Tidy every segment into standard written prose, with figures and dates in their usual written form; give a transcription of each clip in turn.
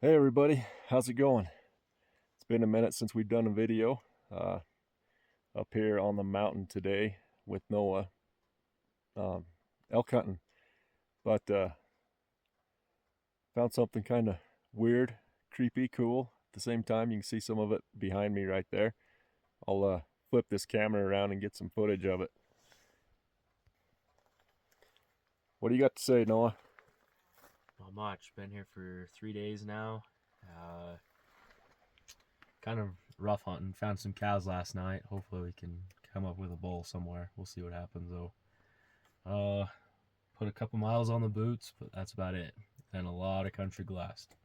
Hey everybody, how's it going? It's been a minute since we've done a video up here on the mountain today with Noah elk hunting, but found something kind of weird, creepy, cool. At the same time, you can see some of it behind me right there. I'll flip this camera around and get some footage of it. What do you got to say, Noah? Not much. Been here for 3 days now. Kind of rough hunting. Found some cows last night. Hopefully we can come up with a bull somewhere. We'll see what happens though. Put a couple miles on the boots, but that's about it. And a lot of country glassed.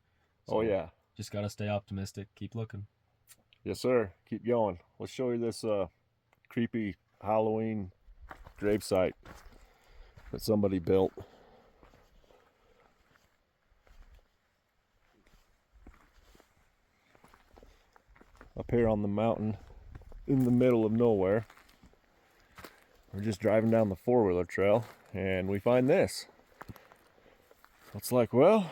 So Oh yeah. just gotta stay optimistic. Keep looking. Yes sir, keep going. Let's show you this creepy Halloween gravesite that somebody built. Up here on the mountain in the middle of nowhere. We're just driving down the four-wheeler trail and we find this. It's like, well,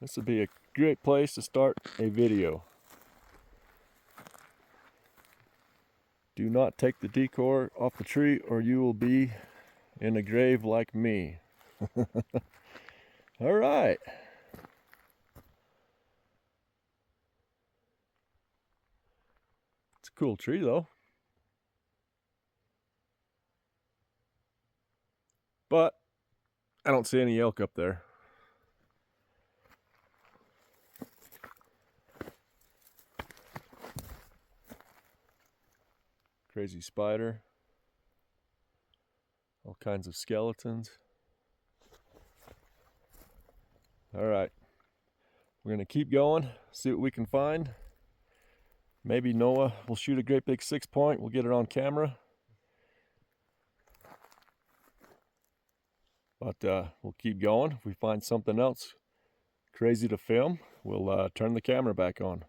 this would be a great place to start a video. Do not take the decor off the tree or you will be in a grave like me. All right. It's a cool tree though. But I don't see any elk up there. Crazy spider. All kinds of skeletons. All right. We're going to keep going, see what we can find. Maybe Noah will shoot a great big 6-point. We'll get it on camera. But we'll keep going. If we find something else crazy to film, we'll turn the camera back on.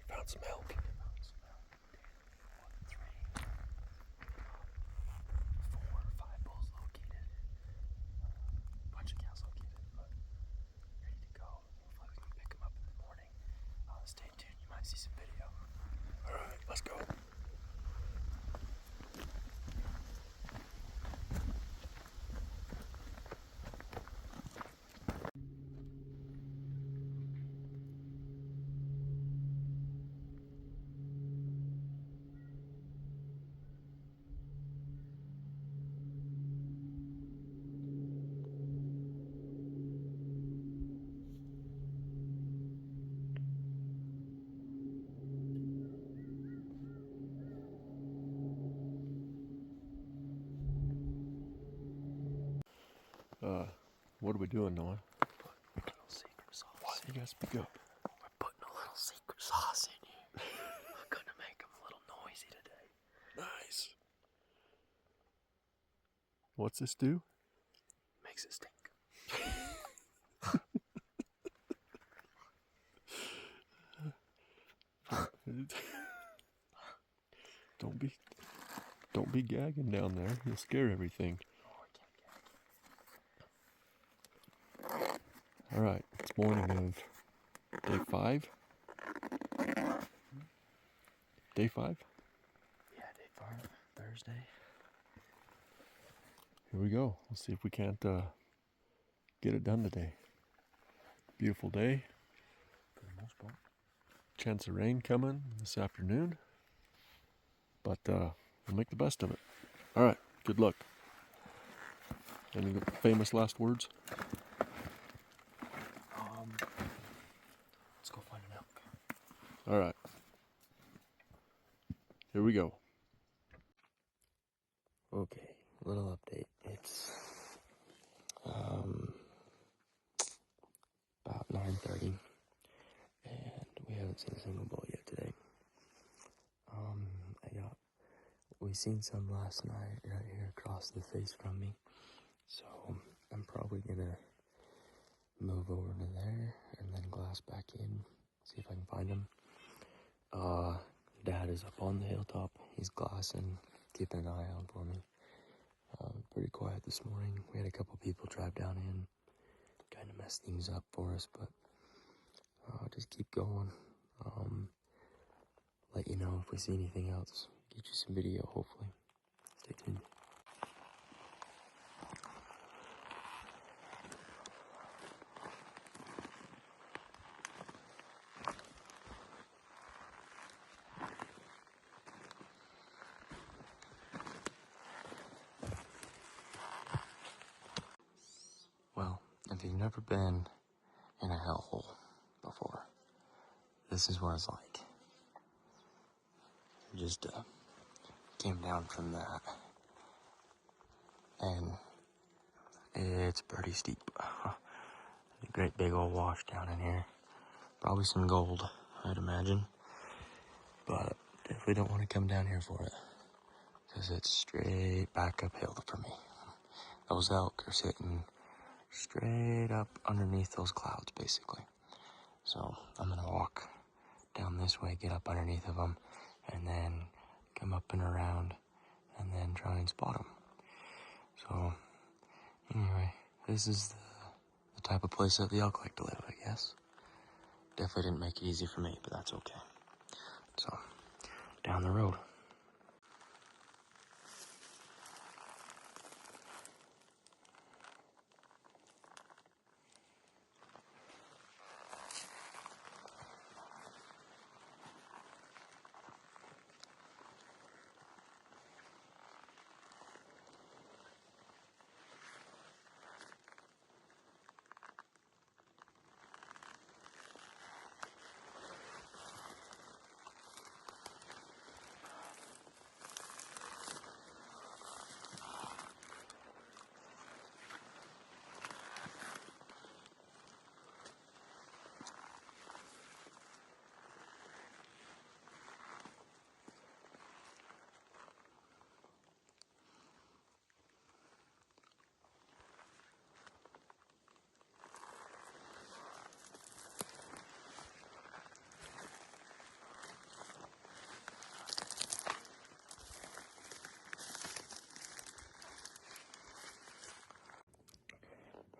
Found some elk. 4 or 5 bulls located. A bunch of cows located, but ready to go. Hopefully we can pick them up in the morning. Stay tuned. You might see some video. All right, let's go. What are we doing, Noah? Little secret sauce. Why do you guys speak up? We're putting a little secret sauce in you. I'm gonna make them a little noisy today. Nice. What's this do? Makes it stink. Don't be gagging down there. You'll scare everything. Oh, I can't. All right, it's morning of day 5. Day 5. Yeah, day 5, Thursday. Here we go. Let's see if we can't get it done today. Beautiful day. For the most part. Chance of rain coming this afternoon. But we'll make the best of it. All right, good luck. Any famous last words? Let's go find an elk. All right. Here we go. Okay, little update. It's about 9:30, and we haven't seen a single bull yet today. We seen some last night right here across the face from me, so I'm probably gonna move over to there and then glass back in, see if I can find him. Dad is up on the hilltop. He's glassing, keeping an eye out for me. Pretty quiet this morning. We had a couple people drive down in, kind of mess things up for us, but just keep going. Let you know if we see anything else. Get you some video, hopefully. Stay tuned. Well, if you've never been in a hellhole before, this is what it's like. Just came down from that, and it's pretty steep. A great big old wash down in here. Probably some gold, I'd imagine. But definitely don't want to come down here for it, because it's straight back uphill for me. Those elk are sitting straight up underneath those clouds, basically. So I'm gonna walk down this way, get up underneath of them, and then come up and around, and then try and spot them. So anyway, this is the type of place that the elk like to live, I guess. Definitely didn't make it easy for me, but that's okay. So, down the road.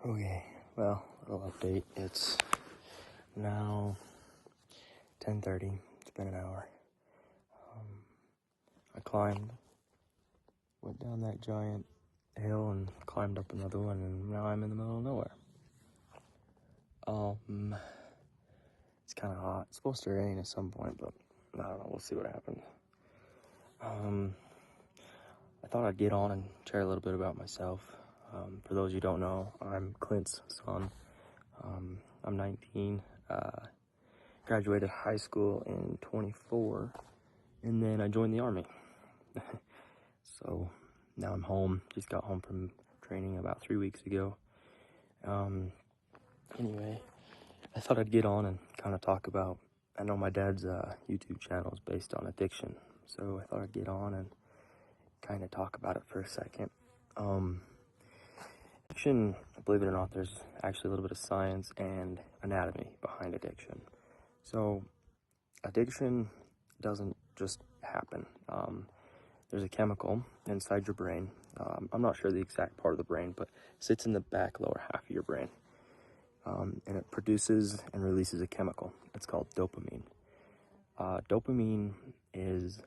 Okay, well, little update. It's now 10:30. It's been an hour. I went down that giant hill and climbed up another one, and now I'm in the middle of nowhere. It's kind of hot. It's supposed to rain at some point, but I don't know. We'll see what happens. I thought I'd get on and share a little bit about myself. For those you don't know, I'm Clint's son. I'm 19. Graduated high school in 24, and then I joined the Army. So now I'm home. Just got home from training about 3 weeks ago. Anyway, I thought I'd get on and kind of talk about, I know my dad's YouTube channel is based on addiction, so I thought I'd get on and kind of talk about it for a second. Addiction, believe it or not, there's actually a little bit of science and anatomy behind addiction. So addiction doesn't just happen. There's a chemical inside your brain. I'm not sure the exact part of the brain, but it sits in the back lower half of your brain. And it produces and releases a chemical. It's called dopamine. Dopamine is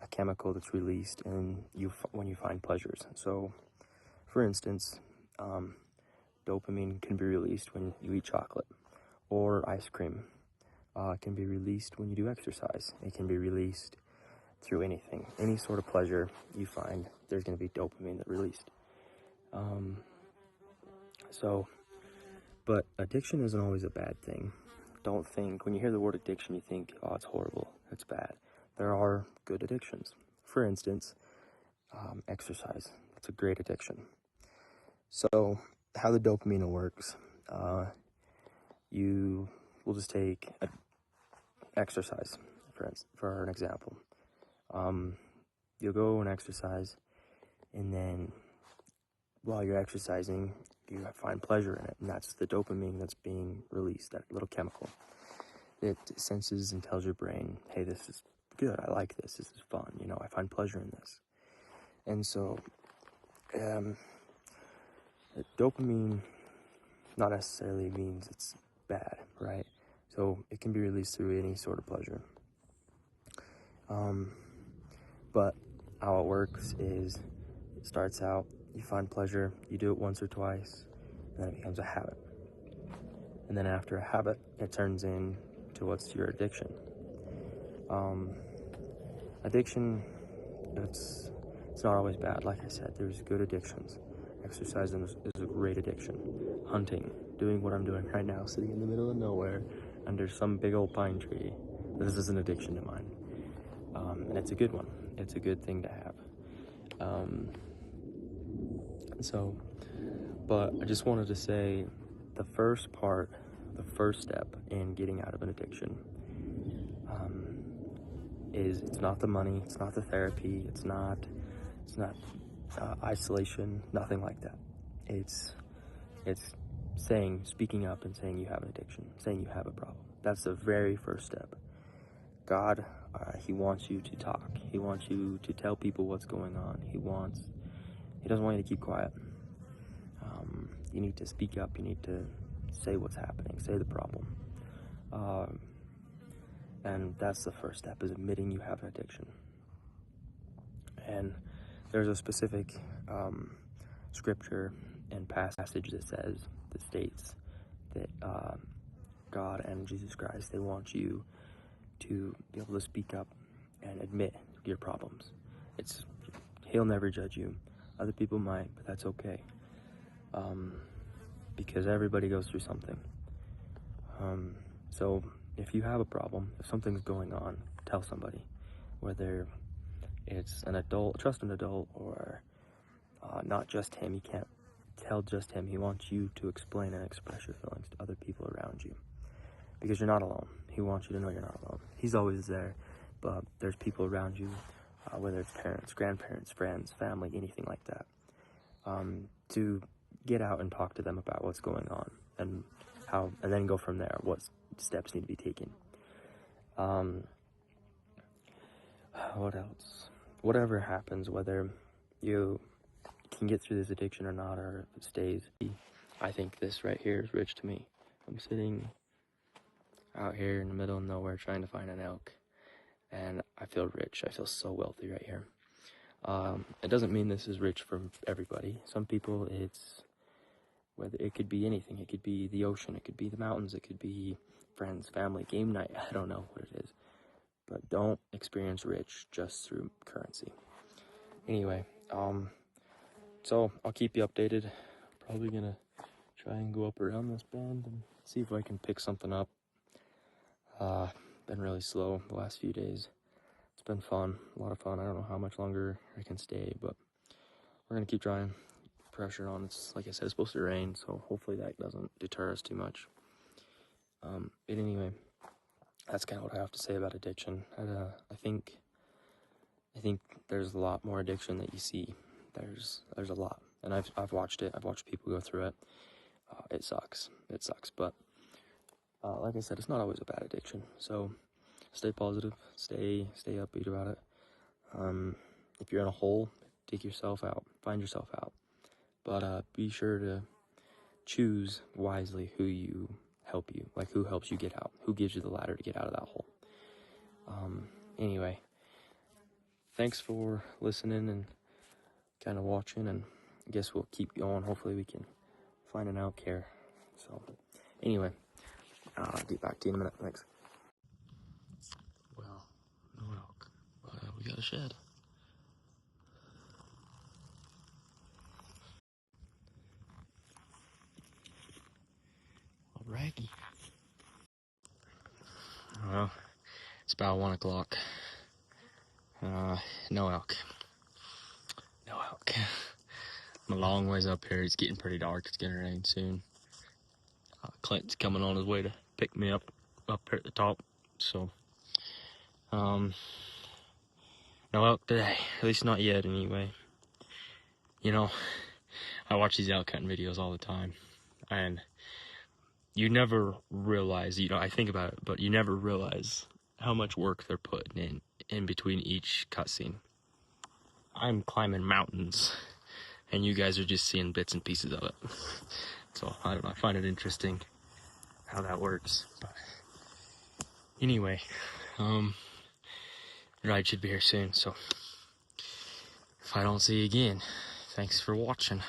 a chemical that's released when you find pleasures. So, for instance, dopamine can be released when you eat chocolate or ice cream. It can be released when you do exercise. It can be released through anything. Any sort of pleasure you find, there's going to be dopamine that released. But addiction isn't always a bad thing. Don't think, when you hear the word addiction, you think, oh, it's horrible, it's bad. There are good addictions. For instance, exercise. It's a great addiction. So, how the dopamine works, you will just take exercise, for an example. You'll go and exercise, and then while you're exercising, you find pleasure in it, and that's the dopamine that's being released, that little chemical. It senses and tells your brain, hey, this is good, I like this is fun, I find pleasure in this. And so, dopamine not necessarily means it's bad, right? So it can be released through any sort of pleasure. But how it works is, it starts out, you find pleasure, you do it once or twice, and then it becomes a habit. And then after a habit, it turns into what's your addiction. Addiction, it's not always bad. Like I said, there's good addictions. Exercise is a great addiction. Hunting, doing what I'm doing right now, sitting in the middle of nowhere under some big old pine tree. This is an addiction of mine. And it's a good one. It's a good thing to have. But I just wanted to say, the first step in getting out of an addiction is, it's not the money, it's not the therapy, it's not isolation, nothing like that. It's speaking up and saying you have an addiction, saying you have a problem. That's the very first step. God, he wants you to talk. He wants you to tell people what's going on. He doesn't want you to keep quiet. You need to speak up. You need to say what's happening, say the problem. And that's the first step, is admitting you have an addiction. And there's a specific scripture and passage that states that God and Jesus Christ, they want you to be able to speak up and admit your problems. He'll never judge you. Other people might, but that's okay. Because everybody goes through something. So if you have a problem, if something's going on, tell somebody. Whether it's an adult, trust an adult, or not just him. You can't tell just him. He wants you to explain and express your feelings to other people around you. Because you're not alone. He wants you to know you're not alone. He's always there, but there's people around you, whether it's parents, grandparents, friends, family, anything like that, to get out and talk to them about what's going on and then go from there, what steps need to be taken. What else? Whatever happens, whether you can get through this addiction or not, or if it stays, I think this right here is rich to me. I'm sitting out here in the middle of nowhere trying to find an elk, and I feel rich. I feel so wealthy right here. It doesn't mean this is rich for everybody. Some people, it could be anything. It could be the ocean, it could be the mountains, it could be friends, family, game night. I don't know what it is, but don't experience rich just through currency. Anyway, so I'll keep you updated. Probably gonna try and go up around this bend and see if I can pick something up. Been really slow the last few days. It's been fun, a lot of fun. I don't know how much longer I can stay, but we're gonna keep trying. Pressure on. It's, like I said, it's supposed to rain, so hopefully that doesn't deter us too much. But anyway, that's kind of what I have to say about addiction. I think there's a lot more addiction that you see. There's a lot, and I've watched it. I've watched people go through it. It sucks, but like I said, it's not always a bad addiction. So stay positive, stay upbeat about it. If you're in a hole, dig yourself out, find yourself out. But be sure to choose wisely who helps you get out, who gives you the ladder to get out of that hole. Anyway, thanks for listening and kind of watching, and I guess we'll keep going. Hopefully we can find an elk here. So anyway, I'll get back to you in a minute. Thanks. Well, no elk, but we got a shed. All raggy. Well, it's about 1 o'clock. No elk. No elk. I'm a long ways up here. It's getting pretty dark. It's gonna rain soon. Clint's coming on his way to pick me up here at the top. So, no elk today. At least not yet, anyway. You know, I watch these elk hunting videos all the time, and you never realize, I think about it, but you never realize how much work they're putting in between each cutscene. I'm climbing mountains, and you guys are just seeing bits and pieces of it. So, I don't know, I find it interesting how that works. But anyway, ride should be here soon, so if I don't see you again, thanks for watching.